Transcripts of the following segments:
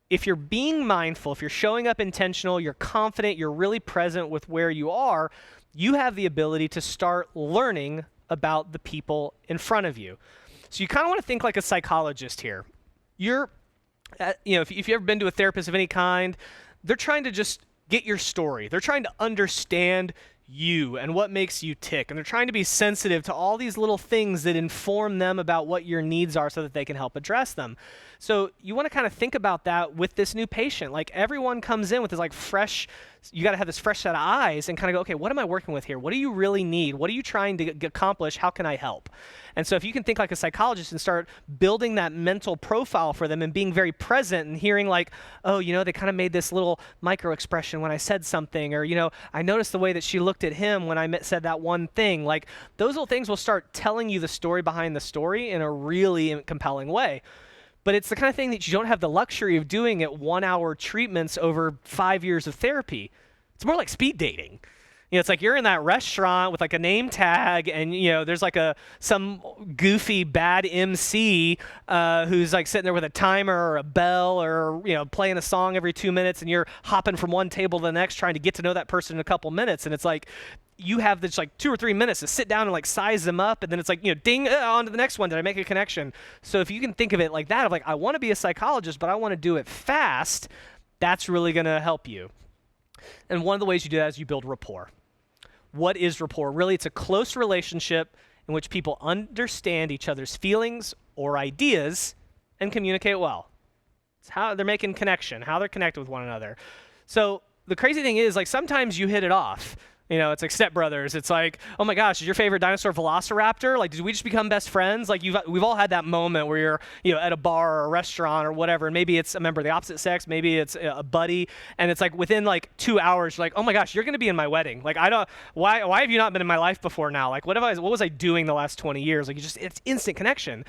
if you're being mindful, if you're showing up intentional, you're confident, you're really present with where you are, you have the ability to start learning about the people in front of you. So you kind of want to think like a psychologist here. If you've ever been to a therapist of any kind, they're trying to just get your story. They're trying to understand you and what makes you tick. And they're trying to be sensitive to all these little things that inform them about what your needs are so that they can help address them. So you want to kind of think about that with this new patient. Like everyone comes in with this like fresh, you got to have this fresh set of eyes and kind of go, okay, what am I working with here? What do you really need? What are you trying to accomplish? How can I help? And so if you can think like a psychologist and start building that mental profile for them and being very present and hearing like, oh, they kind of made this little micro expression when I said something, or, I noticed the way that she looked at him when I said that one thing. Like those little things will start telling you the story behind the story in a really compelling way. But it's the kind of thing that you don't have the luxury of doing at 1-hour treatments over 5 years of therapy. It's more like speed dating. It's like you're in that restaurant with like a name tag and, there's like some goofy bad MC who's like sitting there with a timer or a bell or, playing a song every 2 minutes, and you're hopping from one table to the next trying to get to know that person in a couple minutes. And it's like, you have this like 2 or 3 minutes to sit down and like size them up, and then it's like, ding, on to the next one. Did I make a connection? So if you can think of it like that, of like, I want to be a psychologist, but I want to do it fast, that's really going to help you. And one of the ways you do that is you build rapport. What is rapport? Really, it's a close relationship in which people understand each other's feelings or ideas and communicate well. It's how they're making connection, how they're connected with one another. So the crazy thing is, like, sometimes you hit it off. It's like Step Brothers. It's like, oh my gosh, is your favorite dinosaur Velociraptor? Like, did we just become best friends? Like, we've all had that moment where you're, at a bar or a restaurant or whatever, and maybe it's a member of the opposite sex, maybe it's a buddy, and it's like within like 2 hours, you're like, oh my gosh, you're gonna be in my wedding. Like, why have you not been in my life before now? Like, what was I doing the last 20 years? Like, it's instant connection.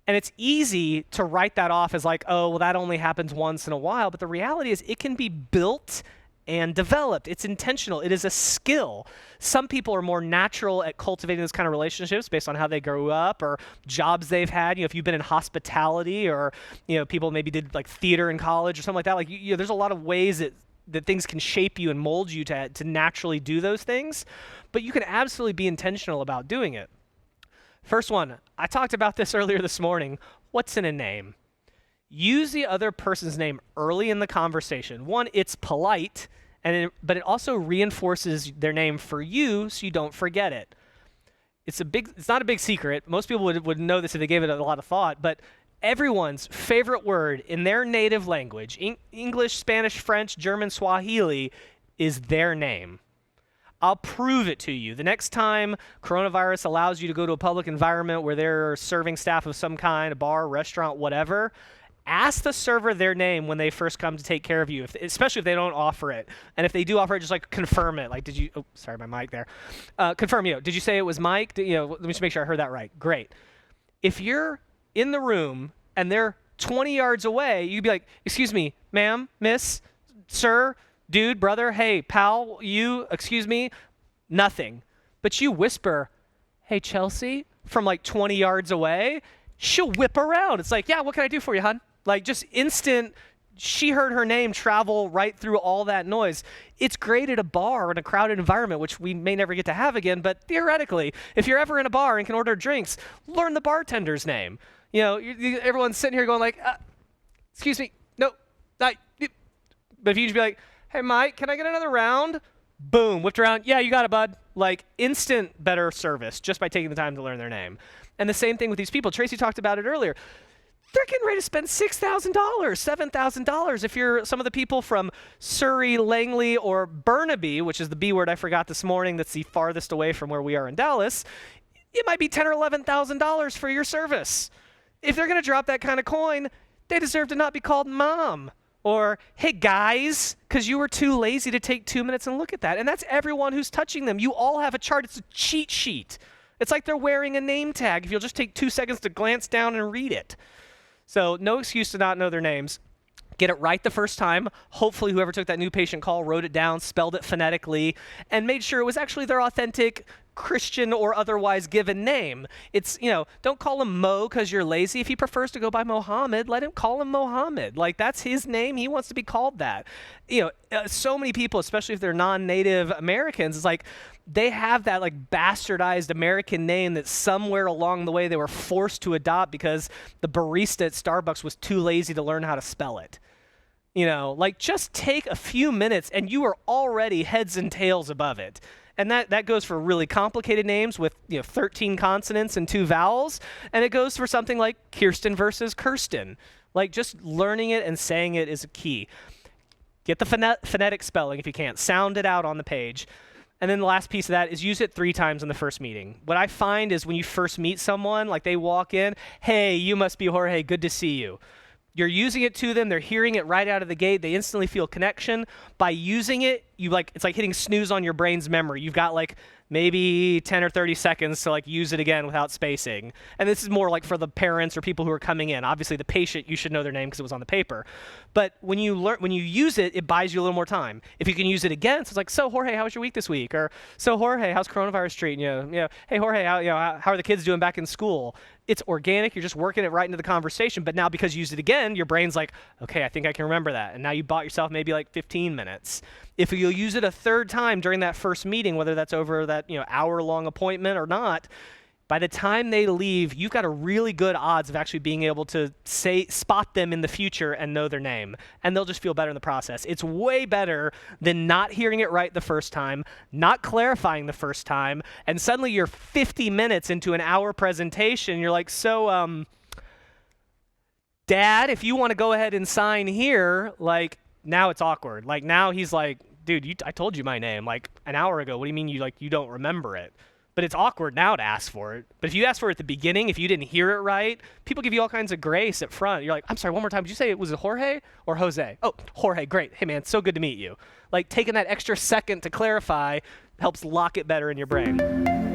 And it's easy to write that off as like, oh, well, that only happens once in a while. But the reality is it can be built and developed. It's intentional. It is a skill. Some people are more natural at cultivating those kind of relationships based on how they grew up or jobs they've had. If you've been in hospitality or, people maybe did like theater in college or something like that. Like, there's a lot of ways that things can shape you and mold you to naturally do those things. But you can absolutely be intentional about doing it. First one, I talked about this earlier this morning. What's in a name? Use the other person's name early in the conversation. One, it's polite, but it also reinforces their name for you so you don't forget it. It's not a big secret. Most people would know this if they gave it a lot of thought, but everyone's favorite word in their native language, English, Spanish, French, German, Swahili, is their name. I'll prove it to you. The next time coronavirus allows you to go to a public environment where there are serving staff of some kind, a bar, restaurant, whatever, ask the server their name when they first come to take care of you, especially if they don't offer it. And if they do offer it, just like confirm it. Like, sorry, my mic there. Confirm, did you say it was Mike? Let me just make sure I heard that right. Great. If you're in the room and they're 20 yards away, you'd be like, excuse me, ma'am, miss, sir, dude, brother, hey, pal, you, excuse me, nothing. But you whisper, hey, Chelsea, from like 20 yards away, she'll whip around. It's like, yeah, what can I do for you, hon? Like, just instant, she heard her name travel right through all that noise. It's great at a bar or in a crowded environment, which we may never get to have again, but theoretically, if you're ever in a bar and can order drinks, learn the bartender's name. Everyone's sitting here going like, excuse me, no, but if you just be like, hey, Mike, can I get another round? Boom, whipped around. Yeah, you got it, bud. Like, instant better service just by taking the time to learn their name. And the same thing with these people. Tracy talked about it earlier. They're getting ready to spend $6,000, $7,000. If you're some of the people from Surrey, Langley, or Burnaby, which is the B word I forgot this morning, that's the farthest away from where we are in Dallas, it might be $10,000 or $11,000 for your service. If they're going to drop that kind of coin, they deserve to not be called mom. Or, hey, guys, because you were too lazy to take 2 minutes and look at that. And that's everyone who's touching them. You all have a chart. It's a cheat sheet. It's like they're wearing a name tag if you'll just take 2 seconds to glance down and read it. So no excuse to not know their names. Get it right the first time. Hopefully whoever took that new patient call wrote it down, spelled it phonetically, and made sure it was actually their authentic, Christian or otherwise given name. It's, don't call him Mo because you're lazy. If he prefers to go by Mohammed, let him call him Mohammed. Like, that's his name. He wants to be called that. So many people, especially if they're non-native Americans, it's like they have that like bastardized American name that somewhere along the way they were forced to adopt because the barista at Starbucks was too lazy to learn how to spell it. Like, just take a few minutes and you are already heads and tails above it. And that goes for really complicated names with 13 consonants and 2 vowels. And it goes for something like Kirsten versus Kirsten. Like, just learning it and saying it is a key. Get the phonetic spelling if you can't. Sound it out on the page. And then the last piece of that is use it 3 times in the first meeting. What I find is when you first meet someone, like they walk in, hey, you must be Jorge, good to see you. You're using it to them. They're hearing it right out of the gate. They instantly feel connection. By using it, it's like hitting snooze on your brain's memory. You've got like maybe 10 or 30 seconds to like use it again without spacing. And this is more like for the parents or people who are coming in. Obviously, the patient, you should know their name because it was on the paper. But when you use it, it buys you a little more time. If you can use it again, so it's like, so Jorge, how was your week this week? Or so Jorge, how's coronavirus treating you? Hey Jorge, how are the kids doing back in school? It's organic. You're just working it right into the conversation. But now because you use it again, your brain's like, okay, I think I can remember that. And now you bought yourself maybe like 15 minutes. If you'll use it a third time during that first meeting, whether that's over that hour-long appointment or not, by the time they leave, you've got a really good odds of actually being able to spot them in the future and know their name. And they'll just feel better in the process. It's way better than not hearing it right the first time, not clarifying the first time, and suddenly you're 50 minutes into an hour presentation. You're like, so, Dad, if you want to go ahead and sign here, like, now it's awkward. Like, now he's like, dude, I told you my name like an hour ago. What do you mean you don't remember it? But it's awkward now to ask for it. But if you ask for it at the beginning, if you didn't hear it right, people give you all kinds of grace at front. You're like, I'm sorry, one more time. Did you say it was Jorge or Jose? Oh, Jorge, great. Hey, man, so good to meet you. Like, taking that extra second to clarify helps lock it better in your brain.